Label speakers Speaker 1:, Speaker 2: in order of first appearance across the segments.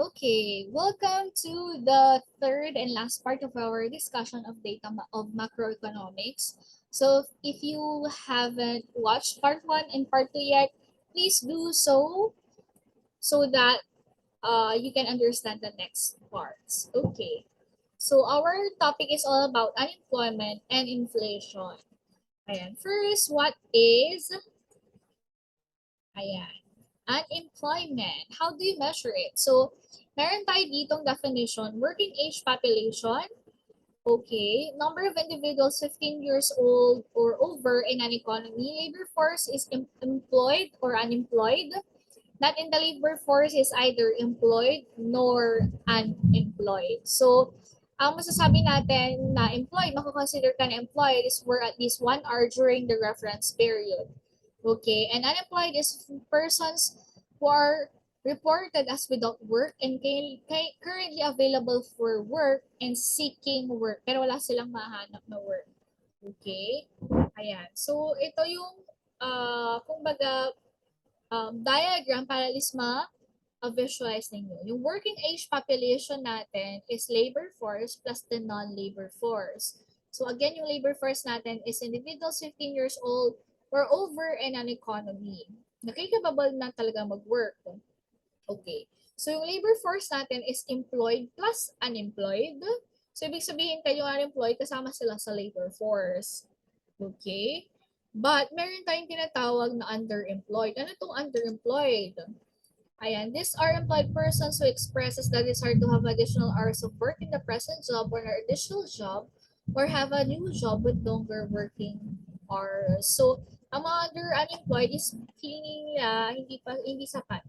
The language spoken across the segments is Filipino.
Speaker 1: Okay, welcome to the third and last part of our discussion of of macroeconomics. So if you haven't watched part 1 and part 2 yet, please do so that you can understand the next parts. Okay. So our topic is all about unemployment and inflation. Ayan. First, what is ayan, unemployment? How do you measure it? So, meron tayo ditong definition, working age population. Okay, number of individuals 15 years old or over in an economy. Labor force is employed or unemployed. Not in the labor force is either employed nor unemployed. So, ang masasabi natin na employed, makakonsider ka na employed is for at least 1 hour during the reference period. Okay, and unemployed is persons who are reported as without work and currently available for work and seeking work pero wala silang mahanap na work. Okay? Ayan. So, ito yung kumbaga diagram para at least visualize ninyo. Yung working age population natin is labor force plus the non-labor force. So again, yung labor force natin is individuals 15 years old or over in an economy. Nakikababal na talaga mag-work. Okay. So yung labor force natin is employed plus unemployed. So ibig sabihin kayo unemployed kasama sila sa labor force. Okay? But meron tayong tinatawag na underemployed. Ano itong underemployed? Ayan, these are employed persons who expresses the desire to have additional hours of work in the present job or an additional job or have a new job with longer working hours. So, ang mga unemployed is feeling nila hindi sapat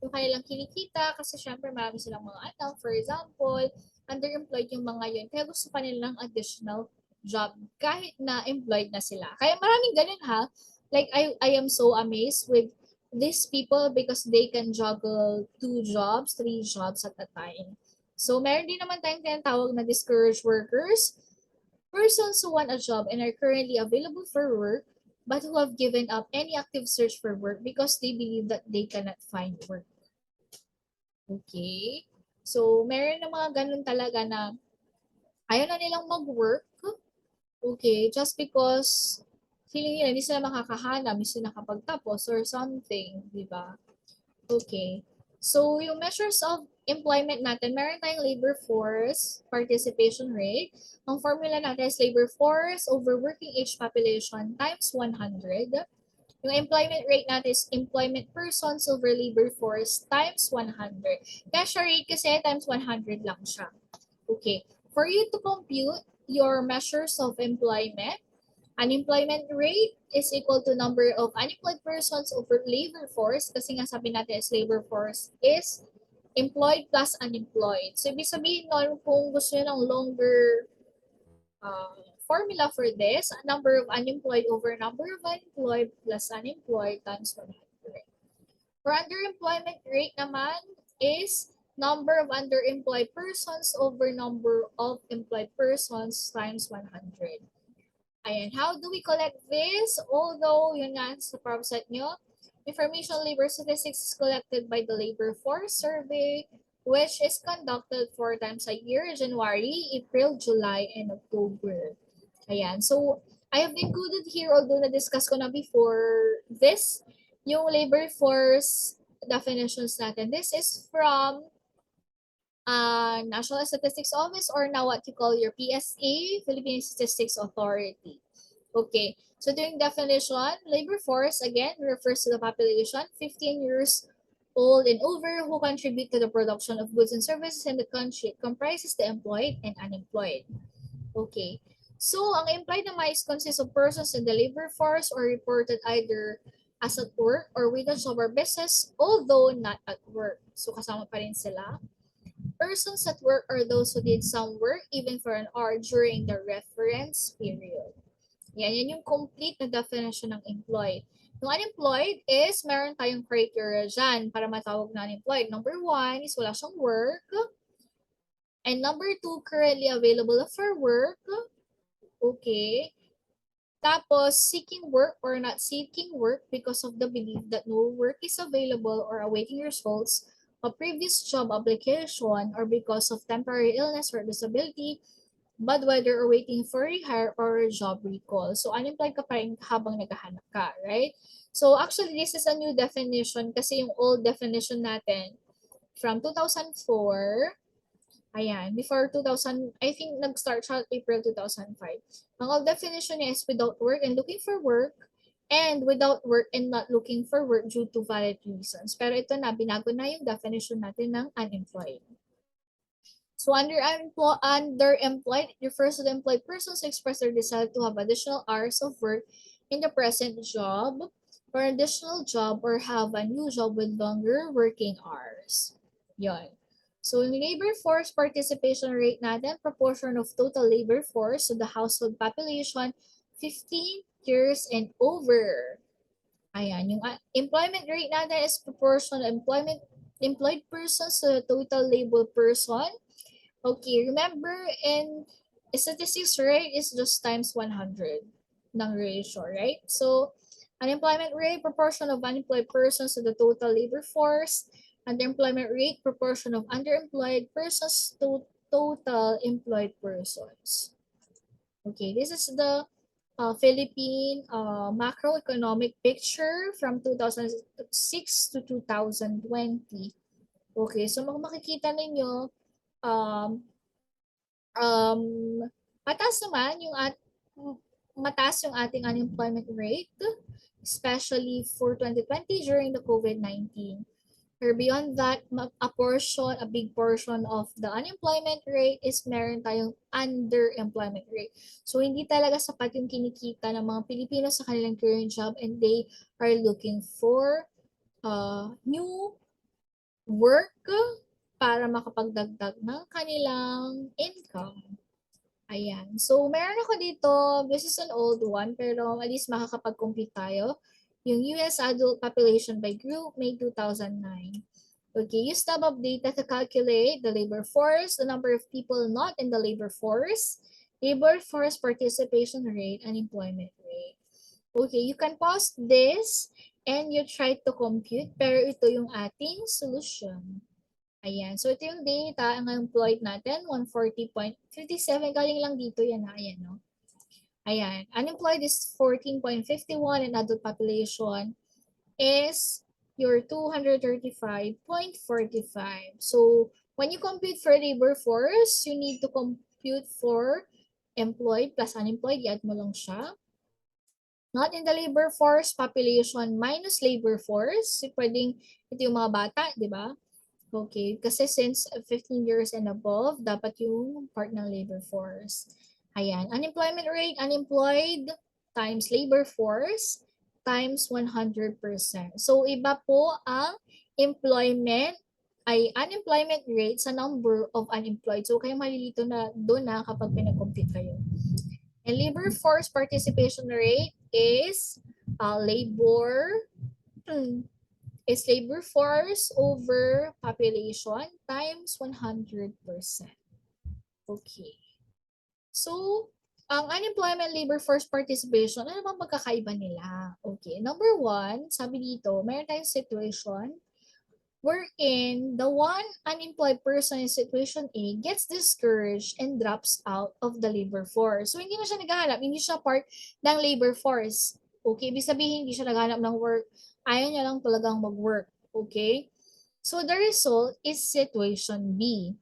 Speaker 1: yung kanilang kinikita kasi syempre marami silang mga anak. For example, underemployed yung mga yun kaya gusto pa nila ng additional job kahit na employed na sila. Kaya maraming ganun ha. Like, I am so amazed with these people because they can juggle 2 jobs, 3 jobs at a time. So, meron din naman tayong tinatawag na discouraged workers, persons who want a job and are currently available for work but who have given up any active search for work because they believe that they cannot find work. Okay? So, meron na mga ganun talaga na ayaw na nilang mag-work. Okay? Just because feeling nila hindi sila makakahanap, hindi sila nakapagtapos or something, di ba? Okay. So, yung measures of employment natin, meron tayong labor force participation rate. Ang formula natin is labor force over working age population times 100. Yung employment rate natin is employment persons over labor force times 100. Kaya siya rate kasi times 100 lang siya. Okay. For you to compute your measures of employment, unemployment rate is equal to number of unemployed persons over labor force kasi nga sabi natin is labor force is employed plus unemployed. So, ibig sabihin nun, kung gusto nyo ng longer formula for this, number of unemployed over number of unemployed plus unemployed times 100. For underemployment rate naman is number of underemployed persons over number of employed persons times 100. Ayan, how do we collect this? Although, yun nga sa PubSet nyo, information labor statistics is collected by the Labor Force Survey, which is conducted 4 times a year, January, April, July, and October. Ayan, so I have included here, although na-discuss ko na before this, yung labor force definitions natin. This is from National Statistics Office or now what you call your PSA, Philippine Statistics Authority. Okay, so during definition, labor force again refers to the population 15 years old and over who contribute to the production of goods and services in the country. It comprises the employed and unemployed. Okay, so ang employed naman is consists of persons in the labor force or reported either as at work or with a job or business, although not at work. So kasama pa rin sila. Persons at work are those who did some work even for an hour during the reference period. Yan yung complete na definition ng employed. Yung unemployed is, meron tayong criteria dyan para matawag na unemployed. Number 1 is wala siyang work. And number 2, currently available for work. Okay. Tapos, seeking work or not seeking work because of the belief that no work is available or awaiting results a previous job application or because of temporary illness or disability, bad weather or waiting for rehire or job recall. So, unemployed ka pa rin habang naghahanap ka, right? So, actually, this is a new definition kasi yung old definition natin from 2004, ayan, before 2000, I think nag-start siya April 2005. Ang old definition niya is without work and looking for work, and without work and not looking for work due to valid reasons. Pero ito na, binago na yung definition natin ng unemployed. So underemployed, it refers to the employed persons who express their desire to have additional hours of work in the present job or additional job or have a new job with longer working hours. Yon. So yung labor force participation rate natin, proportion of total labor force to the household population, 15 years and over. Ayan, yung employment rate natin is proportion of employed persons to the total labor person. Okay, remember in statistics rate is just times 100 ng ratio, right? So, unemployment rate, proportion of unemployed persons to the total labor force. Underemployment rate, proportion of underemployed persons to total employed persons. Okay, this is the Philippine macroeconomic picture from 2006 to 2020. Okay, so makikita ninyo, um, um, mataas naman mataas yung ating unemployment rate, especially for 2020 during the COVID-19. Or beyond that, a big portion of the unemployment rate is meron tayong underemployment rate. So, hindi talaga sapat yung kinikita ng mga Pilipino sa kanilang current job and they are looking for new work para makapagdagdag ng kanilang income. Ayan. So, meron ako dito, this is an old one, pero at least makakapag-compute tayo. Yung US adult population by group, May 2009. Okay, use tab of data to calculate the labor force, the number of people not in the labor force participation rate, and employment rate. Okay, you can pause this and you try to compute, pero ito yung ating solution. Ayan. So, ito yung data, ang employed natin, 140.57. Galing lang dito yan, ayan, no? Ayan. Unemployed is 14.51 and adult population is your 235.45. So, when you compute for labor force, you need to compute for employed plus unemployed. I-add mo lang siya. Not in the labor force, population minus labor force. Pwedeng ito yung mga bata, di ba? Okay, kasi since 15 years and above, dapat yung part ng labor force. Ayan, unemployment rate, unemployed times labor force times 100%. So, iba po ang unemployment rate sa number of unemployed. So, kayo malilito na doon na kapag pinag-compute kayo. And labor force participation rate is labor force over population times 100%. Okay. So, ang unemployment labor force participation, ano bang pagkakaiba nila? Okay. Number one, sabi dito, meron tayong situation wherein the one unemployed person in situation A gets discouraged and drops out of the labor force. So, hindi na siya naghahanap, hindi siya part ng labor force. Okay, ibig sabihin, hindi siya naghahanap ng work. Ayaw niya lang talagang mag-work. Okay? So, the result is situation B.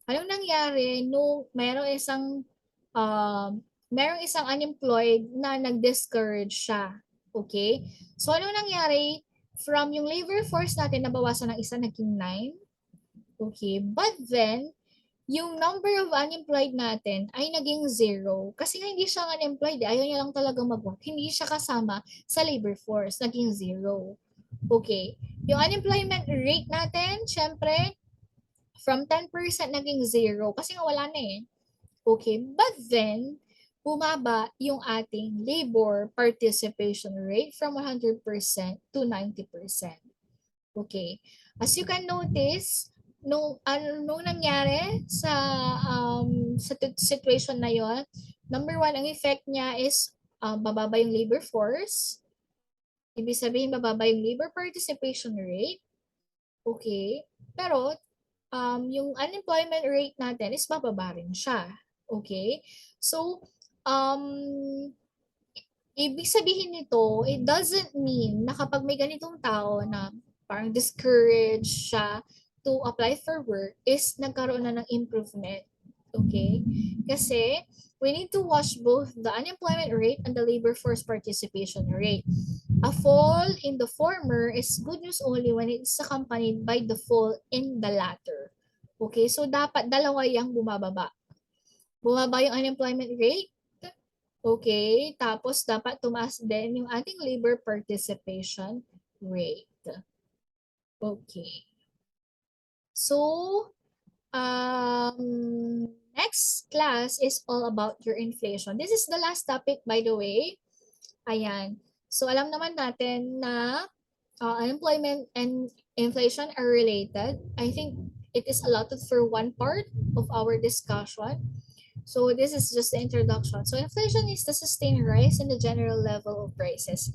Speaker 1: Anong nangyari nung merong isang unemployed na nag-discourage siya? Okay? So, anong nangyari? From yung labor force natin, nabawasan ng isa, naging 9. Okay? But then, yung number of unemployed natin ay naging 0. Kasi nga hindi siya unemployed, ayaw niya lang talaga mag-work. Hindi siya kasama sa labor force, naging 0. Okay. Yung unemployment rate natin, syempre, from 10% naging 0. Kasi nga wala na eh. Okay. But then, bumaba yung ating labor participation rate from 100% to 90%. Okay. As you can notice, nung nangyari sa situation na yon, number one, ang effect niya is bababa yung labor force. Ibig sabihin, bababa yung labor participation rate. Okay. Pero yung unemployment rate natin is bababa rin siya. Okay? So, um, ibig sabihin nito, it doesn't mean na kapag may ganitong tao na parang discouraged siya to apply for work is nagkaroon na ng improvement. Okay? Kasi we need to watch both the unemployment rate and the labor force participation rate. A fall in the former is good news only when it's accompanied by the fall in the latter. Okay? So dapat dalawa yung bumababa. Bumaba yung unemployment rate. Okay, tapos dapat tumaas din yung ating labor participation rate. Okay. So, next class is all about your inflation. This is the last topic, by the way. Ayan. So, alam naman natin na unemployment and inflation are related. I think it is allotted for one part of our discussion. So this is just the introduction. So inflation is the sustained rise in the general level of prices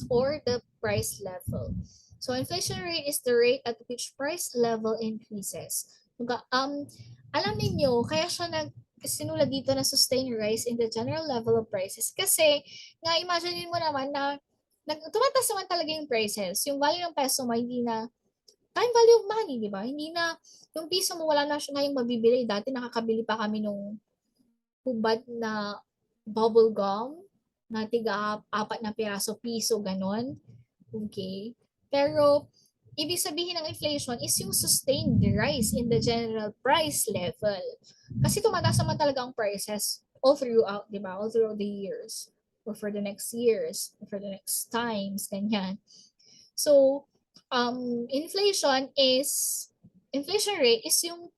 Speaker 1: or the price level. So inflation rate is the rate at which price level increases. Alam niyo kaya siya sinulat dito na sustained rise in the general level of prices kasi nga imagine mo naman na tumataas naman talaga yung prices. Yung value ng peso mo hindi na time value of money, di ba? Hindi na yung piso mo wala na siya ngayong mabibili. Dati nakakabili pa kami nung hubad na bubble gum na tiga 4 na piraso piso, ganon. Okay. Pero, ibig sabihin ng inflation is yung sustained rise in the general price level. Kasi tumataas naman talaga ang prices all throughout, di ba? All throughout the years. Or for the next years. Or for the next times, ganyan. So, inflation rate is yung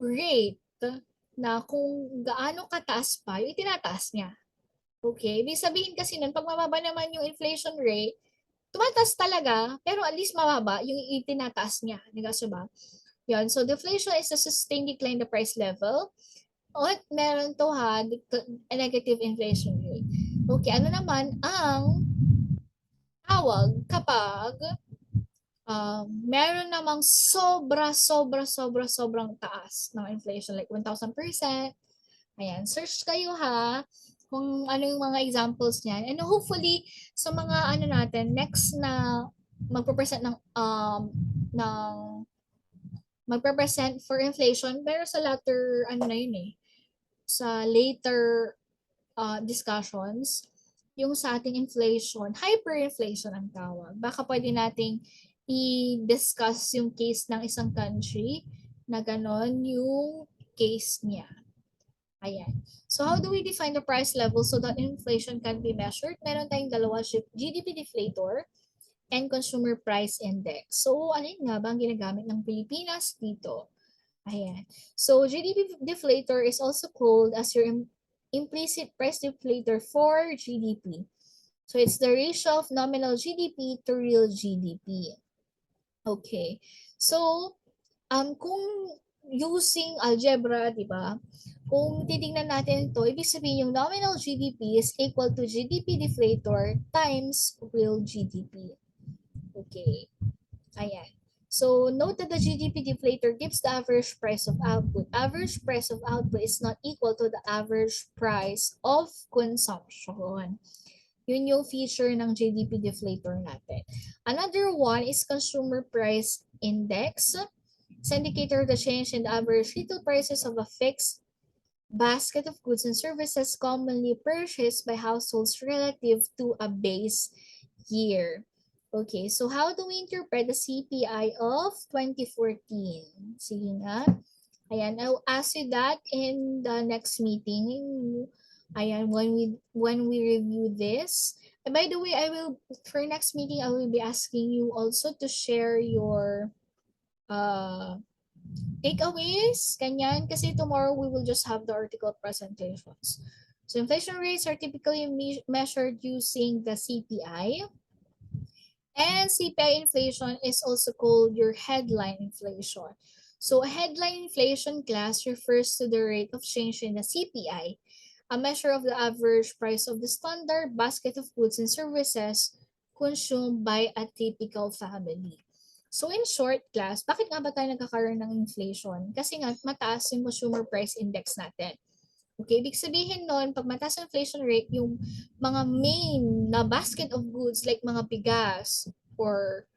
Speaker 1: rate na kung gaano kataas pa, yung itinataas niya. Okay? Ibig sabihin kasi nun, pag mababa naman yung inflation rate, tumataas talaga, pero at least mababa yung itinataas niya. Nagkaso ba? Yan. So, deflation is a sustained decline in the price level. At meron to ha, a negative inflation rate. Okay, ano naman ang tawag kapag meron namang sobrang taas ng inflation, like 1,000%. Ayan, search kayo ha kung ano yung mga examples niyan. And hopefully, sa mga ano natin, next na magpe-present ng magpe-present for inflation, pero sa latter, ano na yun sa later discussions, yung sa ating inflation, hyperinflation ang tawag. Baka pwede nating i-discuss yung case ng isang country na ganon yung case niya. Ayan. So how do we define the price level so that inflation can be measured? Meron tayong dalawa, GDP deflator and consumer price index. So alin nga ba ang ginagamit ng Pilipinas dito? Ayan. So GDP deflator is also called as your implicit price deflator for GDP. So it's the ratio of nominal GDP to real GDP. Okay. So kung using algebra, di ba? Kung titingnan natin ito, ibig sabihin yung nominal GDP is equal to GDP deflator times real GDP. Okay. Ayan. So, note that the GDP deflator gives the average price of output. Average price of output is not equal to the average price of consumption. Yun yung feature ng GDP deflator natin. Another one is consumer price index. It's an indicator of the change in the average retail prices of a fixed basket of goods and services commonly purchased by households relative to a base year. Okay, so how do we interpret the CPI of 2014? Sige nga. Ayan, I'll ask you that in the next meeting. Ayan, when we review this. And by the way, for next meeting, I will be asking you also to share your takeaways, kanyan, kasi tomorrow we will just have the article presentations. So inflation rates are typically measured using the CPI. And CPI inflation is also called your headline inflation. So a headline inflation class refers to the rate of change in the CPI, a measure of the average price of the standard basket of goods and services consumed by a typical family. So in short class, bakit nga ba tayo nagkakaroon ng inflation? Kasi nga mataas yung consumer price index natin. Okay, ibig sabihin nun, pag mataas ang inflation rate, yung mga main na basket of goods like mga bigas or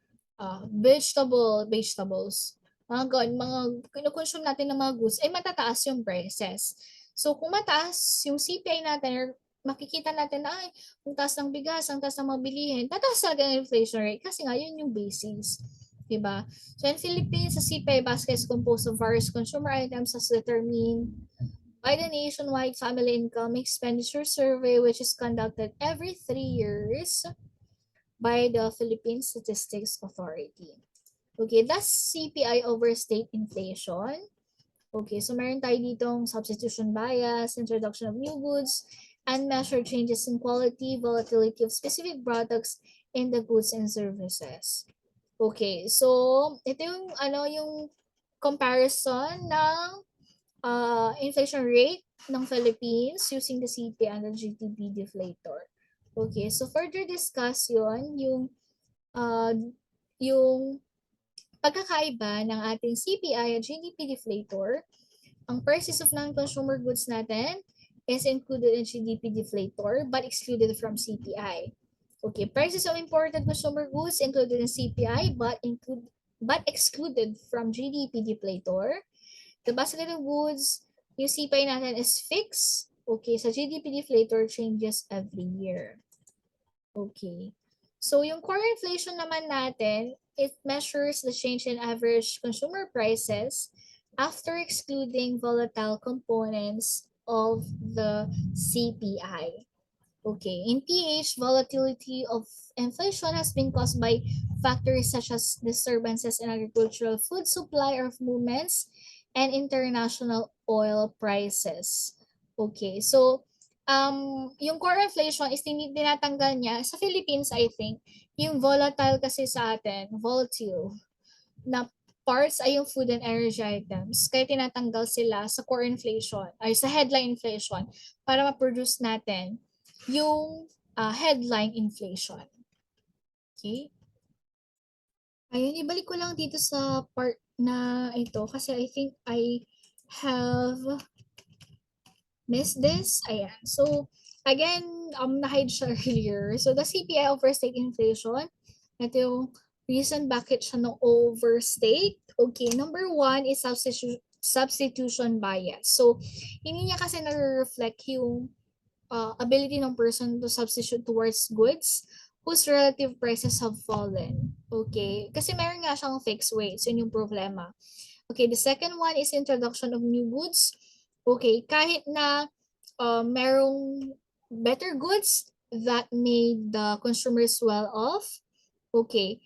Speaker 1: vegetables, mga mga kinukonsume natin ng mga goods, ay matataas yung prices. So kung mataas yung CPI natin, or makikita natin na ay, kung taas ng bigas, ang taas ng mga bilihin, tataas talaga ang inflation rate kasi nga yun yung basis. Diba? So in Philippines, sa CPI basket is composed of various consumer items as determined by the Nationwide Family Income Expenditure Survey, which is conducted every 3 years by the Philippine Statistics Authority. Okay, that's CPI over state inflation. Okay, so meron tayo ditong substitution bias, introduction of new goods, unmeasured changes in quality, volatility of specific products in the goods and services. Okay, so ito yung yung comparison ng inflation rate ng Philippines using the CPI and the GDP deflator. Okay, so further discuss uh, yung pagkakaiba ng ating CPI at GDP deflator. Ang prices of non-consumer goods natin is included in GDP deflator but excluded from CPI. Okay, prices of imported consumer goods included in CPI but excluded from GDP deflator. The basket of goods, yung CPI natin is fixed. Okay, sa GDP deflator changes every year. Okay. So yung core inflation naman natin, it measures the change in average consumer prices after excluding volatile components of the CPI. Okay, in PH, volatility of inflation has been caused by factors such as disturbances in agricultural food supply or movements and international oil prices. Okay, so yung core inflation is tinatanggal niya sa Philippines, I think, yung volatile kasi sa atin, volatile, na parts ay yung food and energy items. Kaya tinatanggal sila sa core inflation, ay sa headline inflation, para ma-produce natin yung headline inflation. Okay? Ayun, ibalik ko lang dito sa part na ito kasi I think I have missed this. Ayan. So, again, na-hide siya earlier. So, the CPI over state inflation, ito yung reason bakit siya overstate. Okay, number one is substitution bias. So, hindi niya kasi nare-reflect yung ability ng person to substitute towards goods whose relative prices have fallen. Okay? Kasi meron nga siyang fixed weights. Yun yung problema. Okay, the second one is introduction of new goods. Okay, kahit na merong better goods that made the consumers well off, okay,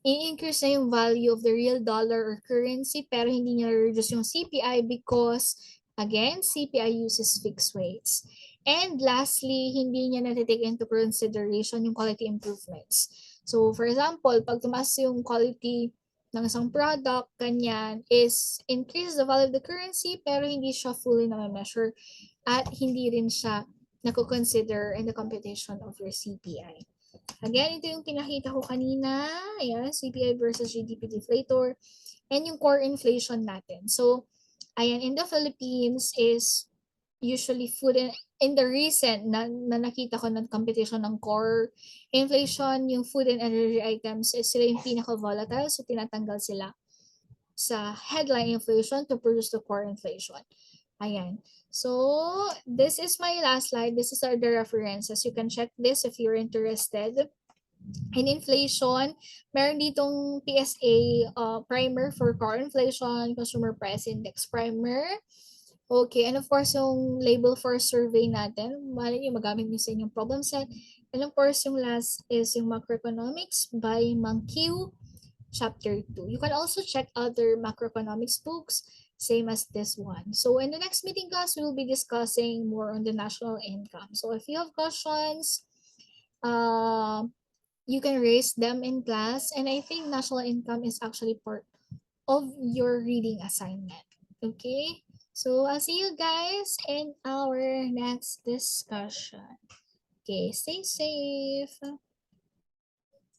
Speaker 1: i-increase na yung value of the real dollar or currency pero hindi niya reduce yung CPI because, again, CPI uses fixed rates. And lastly, hindi niya na-take into consideration yung quality improvements. So, for example, pag tumaas yung quality ng isang product, kanyan, is increase the value of the currency pero hindi siya fully na-measure at hindi rin siya nako-consider in the computation of your CPI. Again, ito yung pinakita ko kanina. Ayan, CPI versus GDP deflator. And yung core inflation natin. So, ayan, in the Philippines is usually food and in the recent na nakita ko ng competition ng core inflation, yung food and energy items is sila yung pinaka-volatile. So, tinatanggal sila sa headline inflation to produce the core inflation. Ayan. So, this is my last slide. This is the references. You can check this if you're interested. In inflation, meron ditong PSA primer for core inflation, consumer price index primer. Okay, and of course, yung label for survey natin, mali nyo magamit nyo sa inyong problem set. And of course, yung last is yung Macroeconomics by Untitled Chapter 2. You can also check other macroeconomics books, same as this one. So in the next meeting class, we will be discussing more on the national income. So if you have questions, you can raise them in class. And I think national income is actually part of your reading assignment. Okay? So I'll see you guys in our next discussion. Okay, stay safe.